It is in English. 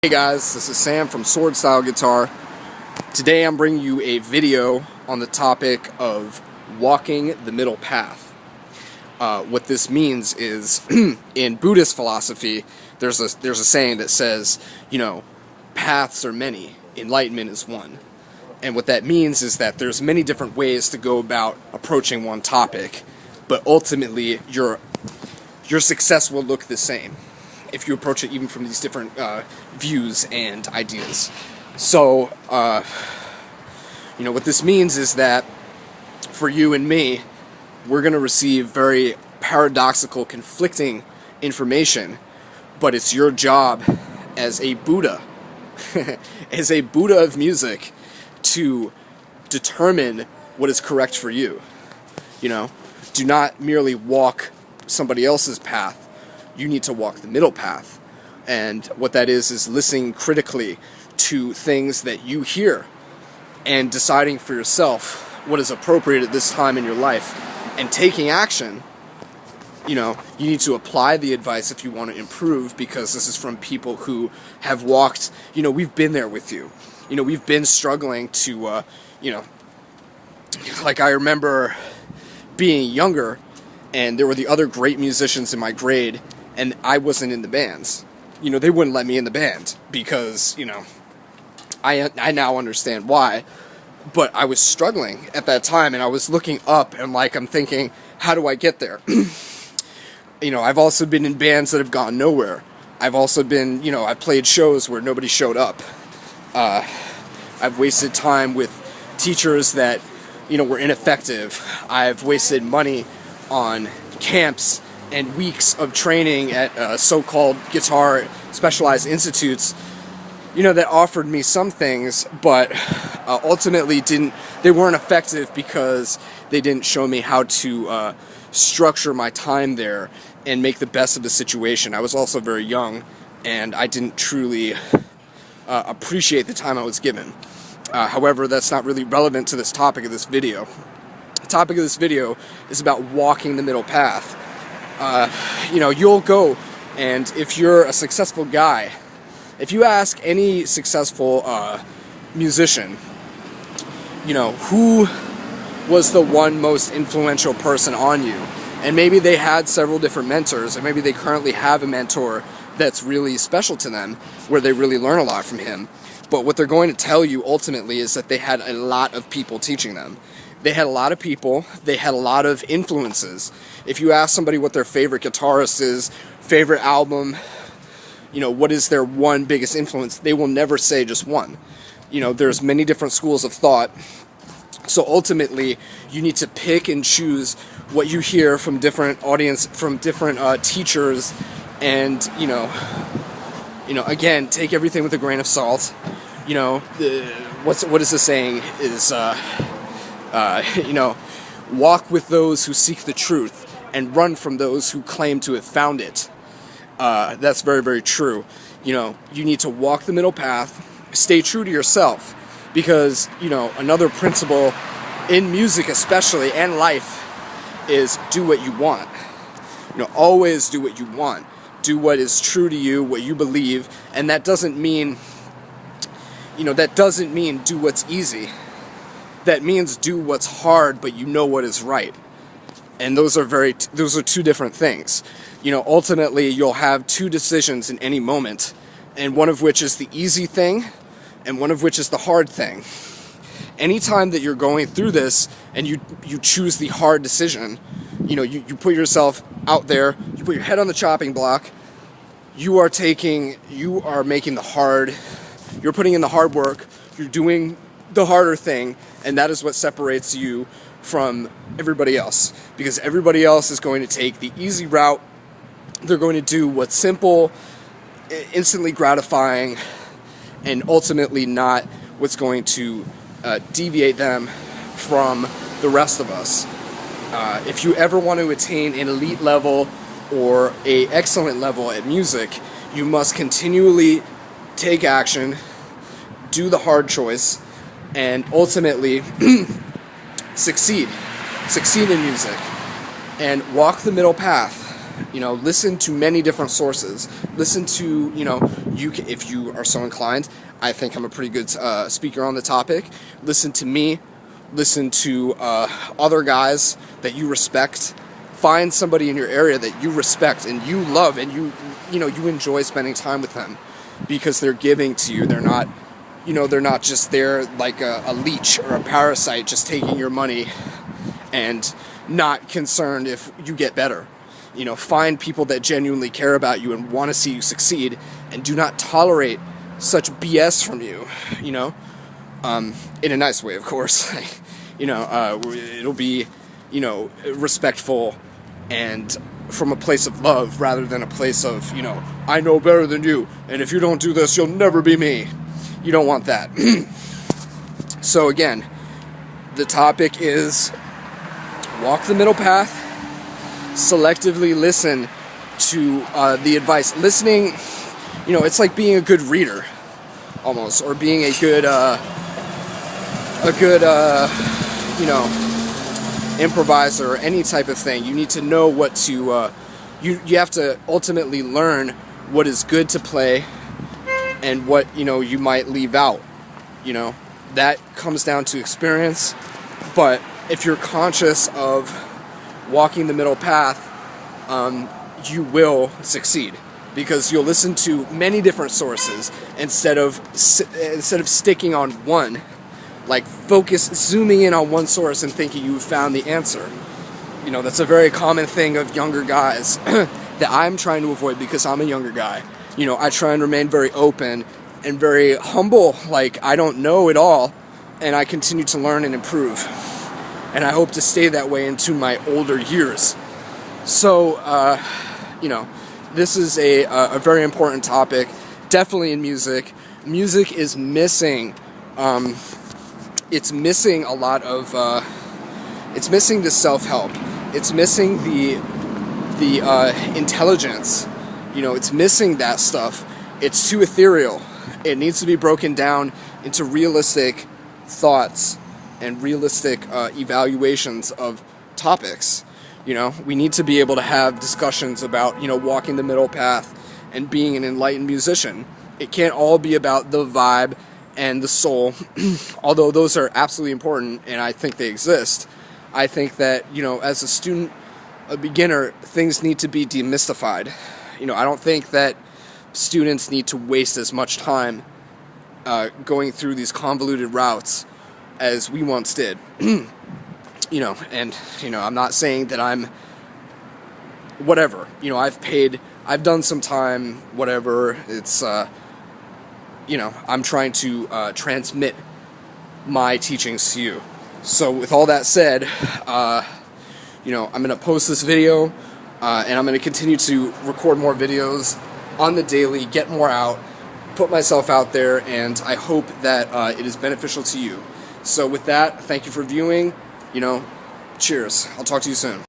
Hey guys, this is Sam from Sword Style Guitar. Today I'm bringing you a video on the topic of walking the middle path. What this means is, in Buddhist philosophy, there's a saying that says, paths are many, enlightenment is one. And what that means is that there's many different ways to go about approaching one topic, but ultimately your success will look the same if you approach it even from these different views and ideas. So, what this means is that for you and me, we're going to receive very paradoxical, conflicting information, but it's your job as a Buddha, as a Buddha of music, to determine what is correct for you. Do not merely walk somebody else's path. You need to walk the middle path. And what that is listening critically to things that you hear and deciding for yourself what is appropriate at this time in your life and taking action. You need to apply the advice if you want to improve, because this is from people who have walked, we've been there with you. We've been struggling to, like I remember being younger and there were the other great musicians in my grade and I wasn't in the bands. They wouldn't let me in the band because, I now understand why. But I was struggling at that time, and I was looking up, and I'm thinking, how do I get there? I've also been in bands that have gone nowhere. I've also been, I've played shows where nobody showed up. I've wasted time with teachers that, were ineffective. I've wasted money on camps and weeks of training at so-called guitar specialized institutes, that offered me some things, but ultimately they weren't effective because they didn't show me how to structure my time there and make the best of the situation. I was also very young, and I didn't truly appreciate the time I was given. However, that's not really relevant to this topic of this video. The topic of this video is about walking the middle path. You'll go, and if you're a successful guy, if you ask any successful musician, who was the one most influential person on you, and maybe they had several different mentors, or maybe they currently have a mentor that's really special to them, where they really learn a lot from him. But what they're going to tell you ultimately is that they had a lot of people teaching them. They had a lot of people, they had a lot of influences. If you ask somebody what their favorite guitarist is, favorite album, what is their one biggest influence, they will never say just one. There's many different schools of thought. So ultimately, you need to pick and choose what you hear from different teachers, and, again, take everything with a grain of salt. What is the saying is, walk with those who seek the truth and run from those who claim to have found it. That's very, very true. You need to walk the middle path, stay true to yourself, because, another principle in music especially, and life, is do what you want. Always do what you want. Do what is true to you, what you believe, and that doesn't mean, do what's easy. That means do what's hard, but what is right. And those are two different things. Ultimately, you'll have two decisions in any moment, and one of which is the easy thing, and one of which is the hard thing. Anytime that you're going through this, and you choose the hard decision, you put yourself out there, you put your head on the chopping block, you're putting in the hard work, you're doing the harder thing, and that is what separates you from everybody else, because everybody else is going to take the easy route. They're going to do what's simple, instantly gratifying, and ultimately not what's going to deviate them from the rest of us. If you ever want to attain an elite level or an excellent level at music, you must continually take action, do the hard choice, and ultimately succeed in music, and walk the middle path. You know, listen to many different sources. Listen to, you know, if you are so inclined, I think I'm a pretty good speaker on the topic. Listen to me. Listen to other guys that you respect. Find somebody in your area that you respect and you love, and you enjoy spending time with them because they're giving to you. They're not, you know, they're not just there like a leech or a parasite just taking your money and not concerned if you get better. You know, find people that genuinely care about you and want to see you succeed and do not tolerate such BS from you, you know, in a nice way, of course. You know, it'll be, you know, respectful and from a place of love rather than a place of, you know, I know better than you, and if you don't do this, you'll never be me. You don't want that. So again, the topic is walk the middle path. Selectively listen to the advice. Listening, you know, it's like being a good reader, almost, or being a good, you know, improviser or any type of thing. You need to know what to. You have to ultimately learn what is good to play and what, you know, you might leave out. You know, that comes down to experience. But if you're conscious of walking the middle path, you will succeed because you'll listen to many different sources instead of sticking on one, like zooming in on one source and thinking you've found the answer. You know, that's a very common thing of younger guys that I'm trying to avoid because I'm a younger guy. You know, I try and remain very open and very humble, like I don't know it all, and I continue to learn and improve. And I hope to stay that way into my older years. So, you know, this is a very important topic, definitely in music. Music is missing, it's missing a lot of, it's missing the self-help. It's missing the intelligence. You know, it's missing that stuff. It's too ethereal. It needs to be broken down into realistic thoughts and realistic evaluations of topics. You know, we need to be able to have discussions about, you know, walking the middle path and being an enlightened musician. It can't all be about the vibe and the soul, although those are absolutely important and I think they exist. I think that, you know, as a student, a beginner, things need to be demystified. You know, I don't think that students need to waste as much time going through these convoluted routes as we once did. You know, and, you know, I'm not saying that I'm whatever. You know, I've done some time, whatever. It's, you know, I'm trying to transmit my teachings to you. So with all that said, you know, I'm going to post this video, and I'm going to continue to record more videos on the daily, get more out, put myself out there, and I hope that it is beneficial to you. So with that, thank you for viewing. You know, cheers. I'll talk to you soon.